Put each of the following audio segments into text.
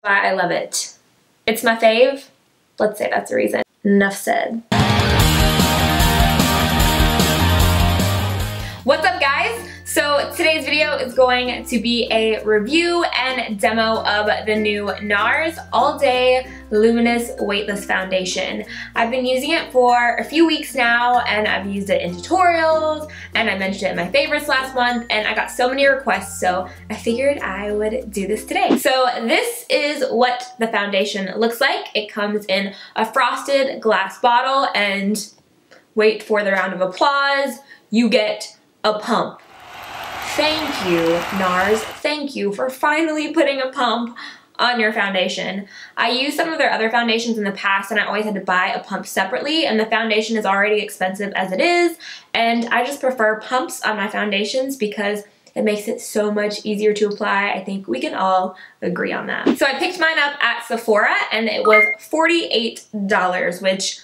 I love it. It's my fave. Let's say that's the reason. Enough said. What's up, guys? So today's video is going to be a review and demo of the new NARS All Day Luminous Weightless Foundation. I've been using it for a few weeks now, and I've used it in tutorials, and I mentioned it in my favorites last month, and I got so many requests, so I figured I would do this today. So this is what the foundation looks like. It comes in a frosted glass bottle, and wait for the round of applause, you get a pump. Thank you, NARS. Thank you for finally putting a pump on your foundation. I used some of their other foundations in the past, and I always had to buy a pump separately, and the foundation is already expensive as it is, and I just prefer pumps on my foundations because it makes it so much easier to apply. I think we can all agree on that. So I picked mine up at Sephora, and it was $48, which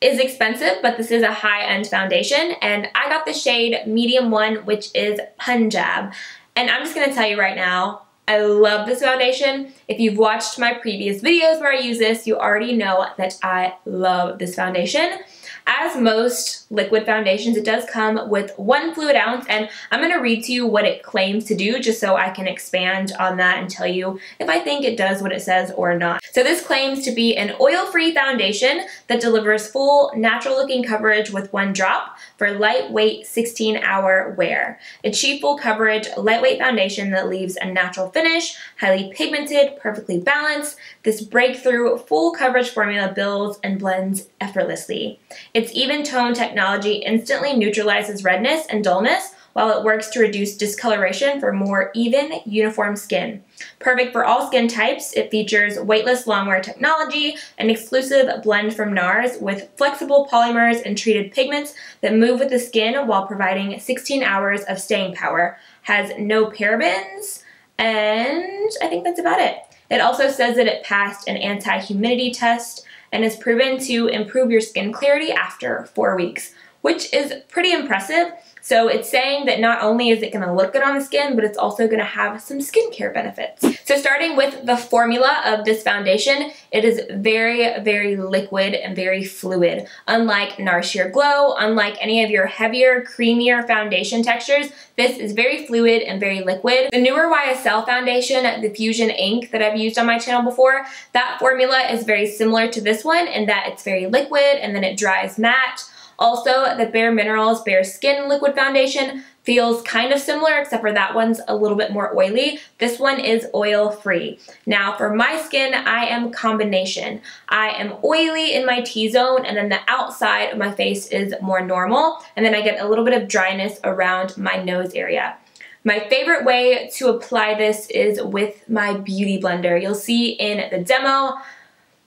is expensive, but this is a high-end foundation, and I got the shade medium 1, which is Punjab. And I'm just gonna tell you right now, I love this foundation. If you've watched my previous videos where I use this, you already know that I love this foundation. As most liquid foundations, it does come with 1 fluid ounce, and I'm going to read to you what it claims to do just so I can expand on that and tell you if I think it does what it says or not. So this claims to be an oil-free foundation that delivers full, natural-looking coverage with 1 drop for lightweight 16-hour wear. Achieve full coverage, lightweight foundation that leaves a natural finish, highly pigmented, perfectly balanced. This breakthrough full coverage formula builds and blends effortlessly. Its even tone technology instantly neutralizes redness and dullness while it works to reduce discoloration for more even, uniform skin. Perfect for all skin types, it features weightless longwear technology, an exclusive blend from NARS with flexible polymers and treated pigments that move with the skin while providing 16 hours of staying power. Has no parabens, and I think that's about it. It also says that it passed an anti-humidity test and is proven to improve your skin clarity after 4 weeks, which is pretty impressive. So it's saying that not only is it going to look good on the skin, but it's also going to have some skincare benefits. So starting with the formula of this foundation, it is very, very liquid and very fluid. Unlike NARS Sheer Glow, unlike any of your heavier, creamier foundation textures, this is very fluid and very liquid. The newer YSL foundation, the Fusion Ink that I've used on my channel before, that formula is very similar to this one in that it's very liquid and then it dries matte. Also, the Bare Minerals Bare Skin Liquid Foundation feels kind of similar, except for that one's a little bit more oily. This one is oil-free. Now, for my skin, I am combination. I am oily in my T-zone, and then the outside of my face is more normal, and then I get a little bit of dryness around my nose area. My favorite way to apply this is with my Beauty Blender. You'll see in the demo,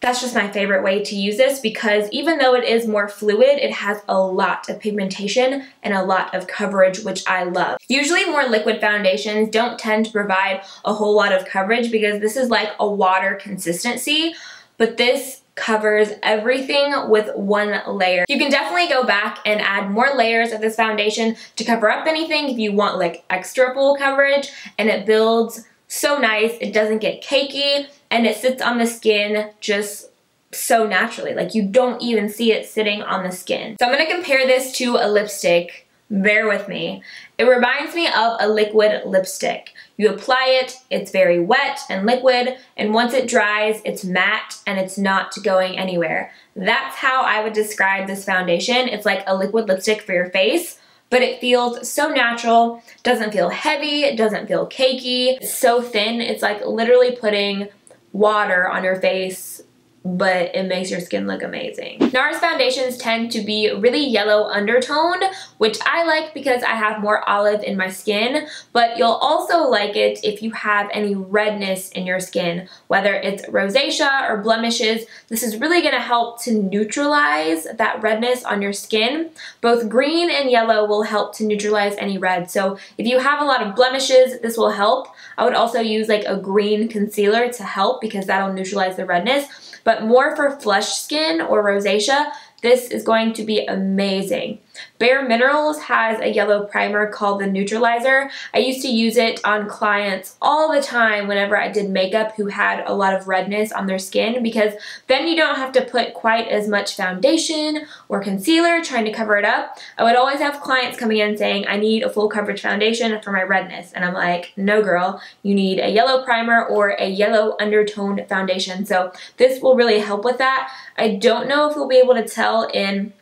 that's just my favorite way to use this because even though it is more fluid, it has a lot of pigmentation and a lot of coverage, which I love. Usually more liquid foundations don't tend to provide a whole lot of coverage because this is like a water consistency, but this covers everything with 1 layer. You can definitely go back and add more layers of this foundation to cover up anything if you want like extra full coverage, and it builds so nice. It doesn't get cakey, and it sits on the skin just so naturally. Like, you don't even see it sitting on the skin. So I'm gonna compare this to a lipstick. Bear with me. It reminds me of a liquid lipstick. You apply it, it's very wet and liquid, and once it dries, it's matte and it's not going anywhere. That's how I would describe this foundation. It's like a liquid lipstick for your face, but it feels so natural, doesn't feel heavy, it doesn't feel cakey. It's so thin, it's like literally putting water on your face, but it makes your skin look amazing. NARS foundations tend to be really yellow undertoned, which I like because I have more olive in my skin, but you'll also like it if you have any redness in your skin, whether it's rosacea or blemishes. This is really gonna help to neutralize that redness on your skin. Both green and yellow will help to neutralize any red. So if you have a lot of blemishes, this will help. I would also use like a green concealer to help because that'll neutralize the redness. But more for flushed skin or rosacea, this is going to be amazing. Bare Minerals has a yellow primer called the Neutralizer. I used to use it on clients all the time whenever I did makeup who had a lot of redness on their skin, because then you don't have to put quite as much foundation or concealer trying to cover it up. I would always have clients coming in saying, I need a full coverage foundation for my redness. And I'm like, no girl, you need a yellow primer or a yellow undertone foundation. So this will really help with that. I don't know if you'll be able to tell in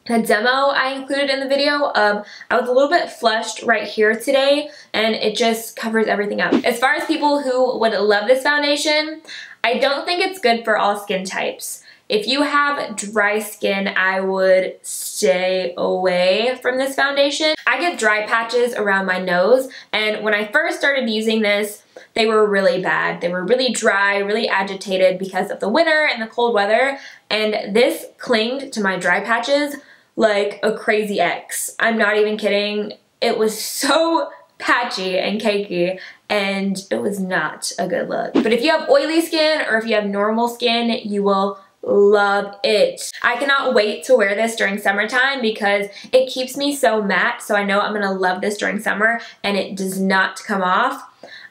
the demo I included in the video. I was a little bit flushed right here today, and it just covers everything up. As far as people who would love this foundation, I don't think it's good for all skin types. If you have dry skin, I would stay away from this foundation. I get dry patches around my nose, and when I first started using this, they were really bad. They were really dry, really agitated because of the winter and the cold weather, and this clinged to my dry patches like a crazy ex. I'm not even kidding. It was so patchy and cakey, and it was not a good look. But if you have oily skin or if you have normal skin, you will love it. I cannot wait to wear this during summertime because it keeps me so matte, so I know I'm gonna love this during summer, and it does not come off.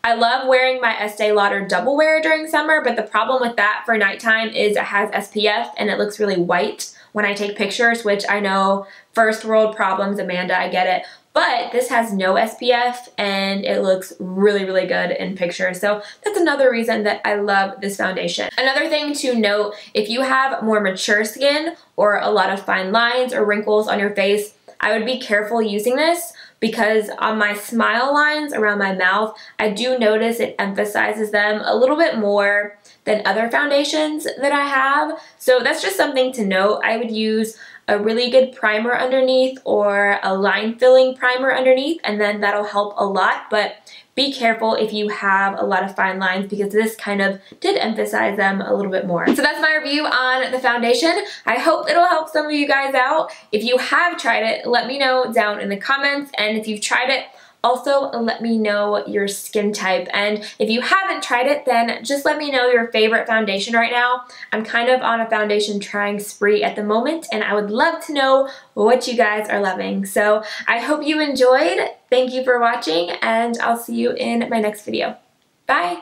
I love wearing my Estee Lauder Double Wear during summer, but the problem with that for nighttime is it has SPF and it looks really white when I take pictures, which I know, first world problems, Amanda, I get it. But this has no SPF and it looks really, really good in pictures. So that's another reason that I love this foundation. Another thing to note, if you have more mature skin or a lot of fine lines or wrinkles on your face, I would be careful using this, because on my smile lines around my mouth, I do notice it emphasizes them a little bit more than other foundations that I have. So that's just something to note. I would use a really good primer underneath or a line filling primer underneath, and then that'll help a lot. But be careful if you have a lot of fine lines, because this kind of did emphasize them a little bit more. So that's my review on the foundation. I hope it'll help some of you guys out. If you have tried it, let me know down in the comments, and if you've tried it, also let me know your skin type. And if you haven't tried it, then just let me know your favorite foundation right now. I'm kind of on a foundation trying spree at the moment, and I would love to know what you guys are loving. So I hope you enjoyed. Thank you for watching, and I'll see you in my next video. Bye!